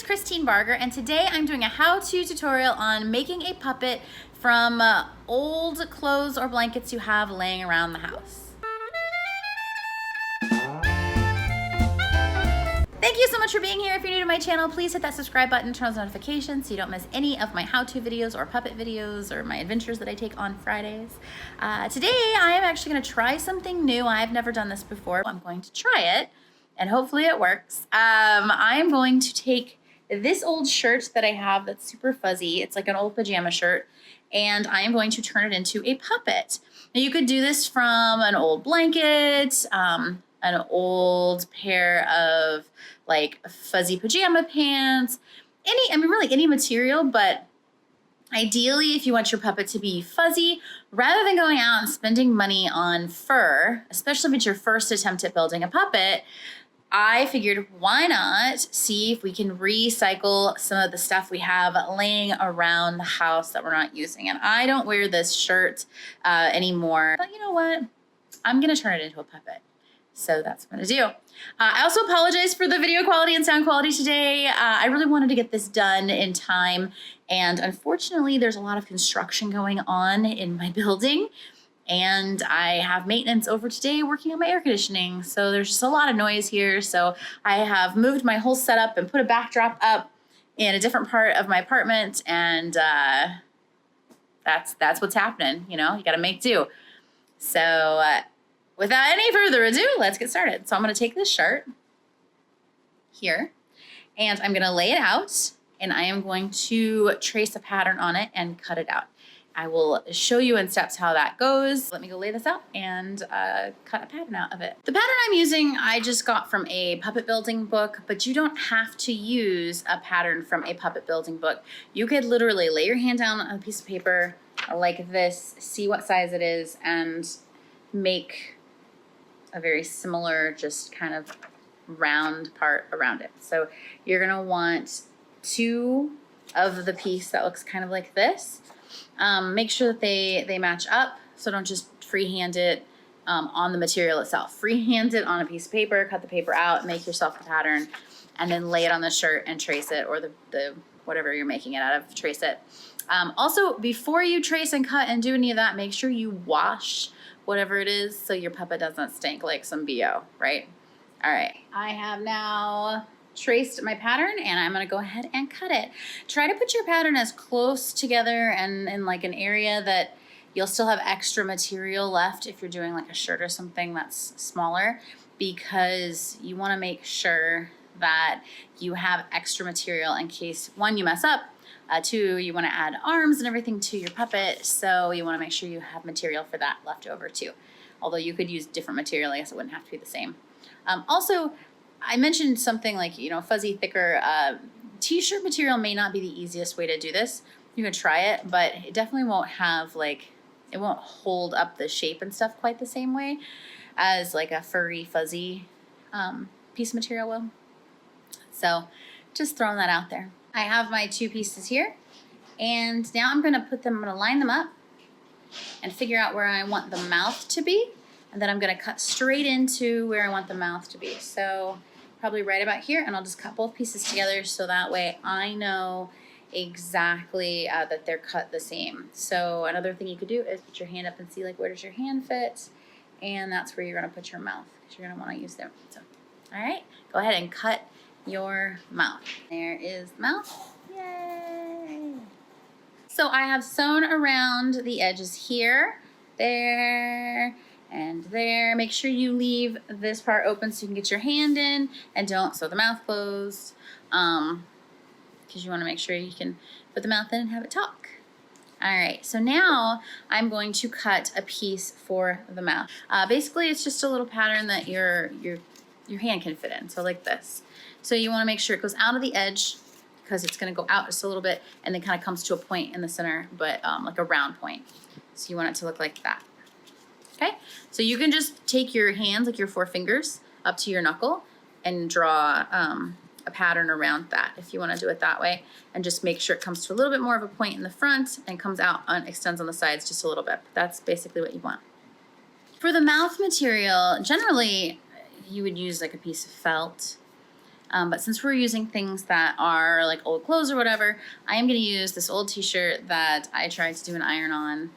Christine Barger, and today I'm doing a how-to tutorial on making a puppet from old clothes or blankets you have laying around the house. Thank you so much for being here. If you're new to my channel, please hit that subscribe button, turn on notifications so you don't miss any of my how-to videos or puppet videos or my adventures that I take on Fridays. Today I am actually going to try something new. I've never done this before. I'm going to try it and hopefully it works. I am going to take this old shirt that I have that's super fuzzy. It's like an old pajama shirt, and I am going to turn it into a puppet. Now you could do this from an old blanket, an old pair of like fuzzy pajama pants, really any material, but ideally if you want your puppet to be fuzzy, rather than going out and spending money on fur, especially if it's your first attempt at building a puppet, I figured why not see if we can recycle some of the stuff we have laying around the house that we're not using. And I don't wear this shirt anymore, but you know what? I'm gonna turn it into a puppet. So that's what I'm gonna do. I also apologize for the video quality and sound quality today. I really wanted to get this done in time, and unfortunately there's a lot of construction going on in my building, and I have maintenance over today working on my air conditioning. So there's just a lot of noise here. So I have moved my whole setup and put a backdrop up in a different part of my apartment, and that's what's happening. You know, you gotta make do. So without any further ado, let's get started. So I'm gonna take this shirt here and I'm gonna lay it out, and I am going to trace a pattern on it and cut it out. I will show you in steps how that goes. Let me go lay this out and cut a pattern out of it. The pattern I'm using, I just got from a puppet building book, but you don't have to use a pattern from a puppet building book. You could literally lay your hand down on a piece of paper like this, see what size it is, and make a very similar, just kind of round part around it. So you're gonna want two of the piece that looks kind of like this. Make sure that they match up, so don't just freehand it on the material itself. Freehand it on a piece of paper, cut the paper out, make yourself the pattern, and then lay it on the shirt and trace it, or the whatever you're making it out of, trace it. Also, before you trace and cut and do any of that, make sure you wash whatever it is so your puppet doesn't stink like some BO, right? All right, I have now traced my pattern and I'm gonna go ahead and cut it. Try to put your pattern as close together and in like an area that you'll still have extra material left if you're doing like a shirt or something that's smaller, because you wanna make sure that you have extra material in case, one, you mess up, two, you want to add arms and everything to your puppet, so you want to make sure you have material for that left over too. Although you could use different material, I guess it wouldn't have to be the same. Also, I mentioned something like, you know, fuzzy, thicker t-shirt material may not be the easiest way to do this. You can try it, but it definitely won't have like, it won't hold up the shape and stuff quite the same way as like a furry, fuzzy piece of material will. So just throwing that out there. I have my two pieces here, and now I'm gonna line them up and figure out where I want the mouth to be, and then I'm gonna cut straight into where I want the mouth to be. So probably right about here, and I'll just cut both pieces together so that way I know exactly that they're cut the same. So another thing you could do is put your hand up and see like where does your hand fit, and that's where you're gonna put your mouth, because you're gonna wanna use them. So, all right, go ahead and cut your mouth. There is the mouth. Yay! So I have sewn around the edges here, there, and there. Make sure you leave this part open so you can get your hand in, and don't sew the mouth closed, because you want to make sure you can put the mouth in and have it talk. All right, so now I'm going to cut a piece for the mouth. Basically, it's just a little pattern that your hand can fit in, so like this. So you want to make sure it goes out of the edge, because it's going to go out just a little bit and then kind of comes to a point in the center, but like a round point. So you want it to look like that. Okay, so you can just take your hands, like your 4 fingers, up to your knuckle and draw a pattern around that if you want to do it that way, and just make sure it comes to a little bit more of a point in the front and comes out and extends on the sides just a little bit. That's basically what you want. For the mouth material, generally you would use like a piece of felt. But since we're using things that are like old clothes or whatever, I am going to use this old t-shirt that I tried to do an iron on,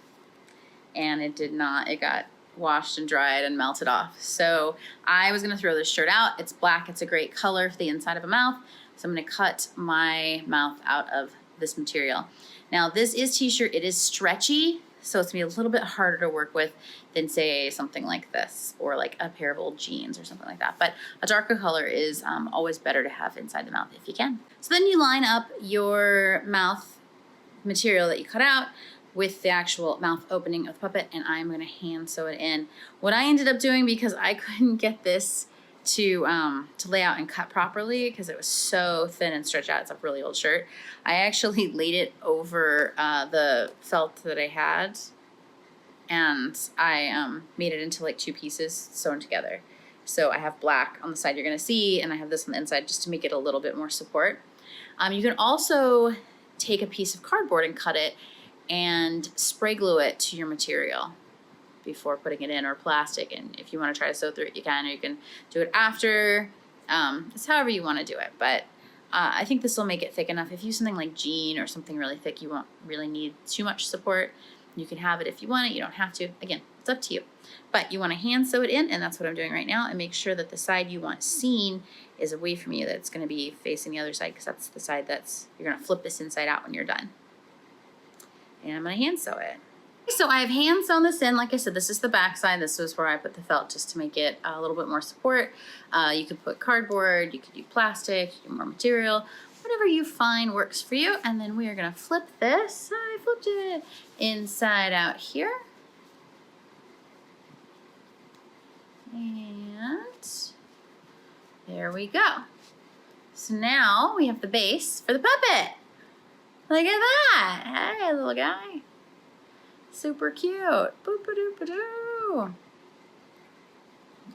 and it did not. It got washed and dried and melted off. So I was going to throw this shirt out. It's black. It's a great color for the inside of a mouth. So I'm going to cut my mouth out of this material. Now this is t-shirt. It is stretchy, so it's going to be a little bit harder to work with than say something like this or like a pair of old jeans or something like that. But a darker color is always better to have inside the mouth if you can. So then you line up your mouth material that you cut out with the actual mouth opening of the puppet, and I'm going to hand sew it in. What I ended up doing, because I couldn't get this to lay out and cut properly because it was so thin and stretched out, it's a really old shirt, I actually laid it over the felt that I had, and I made it into like 2 pieces sewn together. So I have black on the side you're going to see, and I have this on the inside just to make it a little bit more support. You can also take a piece of cardboard and cut it and spray glue it to your material before putting it in, or plastic. And if you want to try to sew through it, you can, or you can do it after. It's however you want to do it. But I think this will make it thick enough. If you use something like jean or something really thick, you won't really need too much support. You can have it if you want it. You don't have to. Again, it's up to you. But you want to hand sew it in, and that's what I'm doing right now. And make sure that the side you want seen is away from you. That's going to be facing the other side, because that's the side that's, you're going to flip this inside out when you're done. And I'm going to hand sew it. So I have hand sewn this in. Like I said, this is the back side. This was where I put the felt just to make it a little bit more support. You could put cardboard, you could do plastic, you could do more material, whatever you find works for you. And then we are going to flip this. I flipped it inside out here. And there we go. So now we have the base for the puppet. Look at that. Hey, little guy. Super cute. Boop-a-doop-a-doo.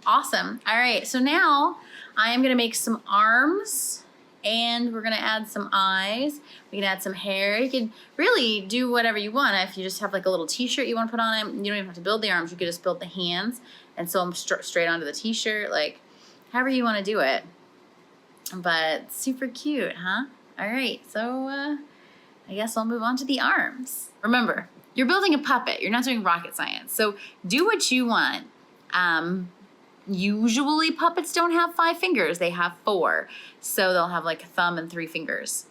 Awesome. All right, so now I am going to make some arms, and we're going to add some eyes. We can add some hair. You can really do whatever you want. If you just have like a little t-shirt you want to put on it, you don't even have to build the arms. You could just build the hands and sew them straight onto the t-shirt, like however you want to do it. But super cute, huh? All right, so I guess I'll move on to the arms. Remember, you're building a puppet. You're not doing rocket science. So do what you want. Usually puppets don't have 5 fingers. They have 4. So they'll have like a thumb and 3 fingers.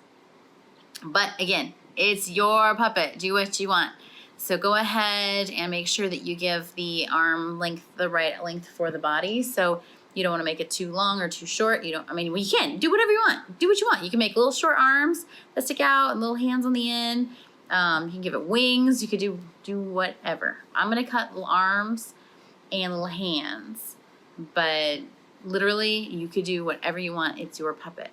But again, it's your puppet. Do what you want. So go ahead and make sure that you give the arm length the right length for the body. So you don't want to make it too long or too short. You can do whatever you want. Do what you want. You can make little short arms that stick out and little hands on the end. You can give it wings. You could do whatever. I'm going to cut little arms and little hands. But literally, you could do whatever you want. It's your puppet.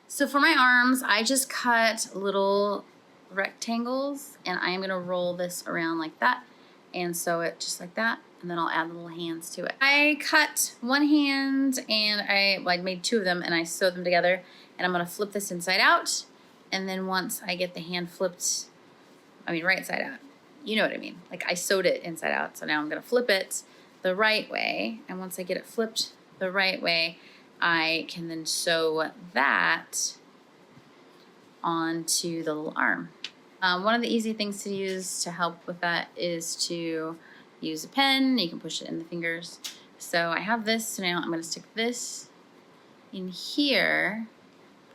So for my arms, I just cut little rectangles, and I am going to roll this around like that and sew it just like that. And then I'll add little hands to it. I cut one hand, and I made 2 of them, and I sewed them together. And I'm going to flip this inside out. And then once I get the hand flipped, right side out. You know what I mean. Like I sewed it inside out. So now I'm going to flip it the right way. And once I get it flipped the right way, I can then sew that onto the little arm. One of the easy things to use to help with that is to use a pen. You can push it in the fingers. So I have this, so now I'm going to stick this in here,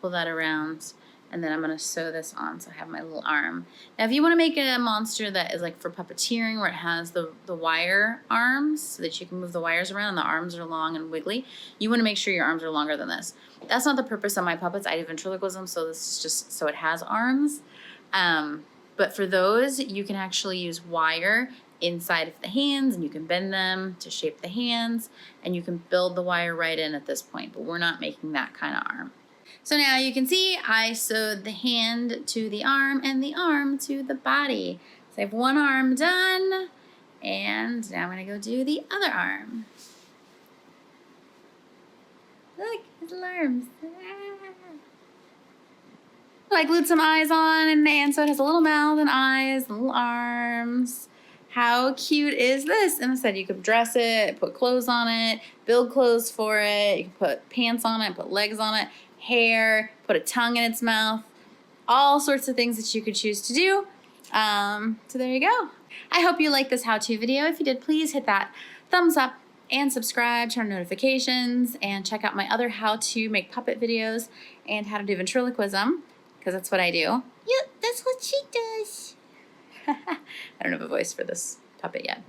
pull that around, and then I'm going to sew this on so I have my little arm. Now if you want to make a monster that is like for puppeteering, where it has the wire arms so that you can move the wires around and the arms are long and wiggly, you want to make sure your arms are longer than this. That's not the purpose of my puppets. I do ventriloquism, so this is just so it has arms. But for those, you can actually use wire inside of the hands, and you can bend them to shape the hands, and you can build the wire right in at this point, but we're not making that kind of arm. So now you can see I sewed the hand to the arm and the arm to the body. So I have one arm done, and now I'm going to go do the other arm. Look, his little arms. I glued some eyes on, and so it has a little mouth and eyes and little arms. How cute is this? And I said you could dress it, put clothes on it, build clothes for it. You can put pants on it, put legs on it. hair, put a tongue in its mouth, all sorts of things that you could choose to do. So there you go. I hope you liked this how-to video. If you did, please hit that thumbs up and subscribe, turn on notifications, and check out my other how to make puppet videos and how to do ventriloquism, because that's what I do. Yep, that's what she does. I don't have a voice for this puppet yet.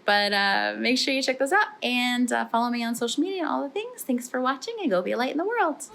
But make sure you check those out and follow me on social media and all the things. Thanks for watching, and go be a light in the world.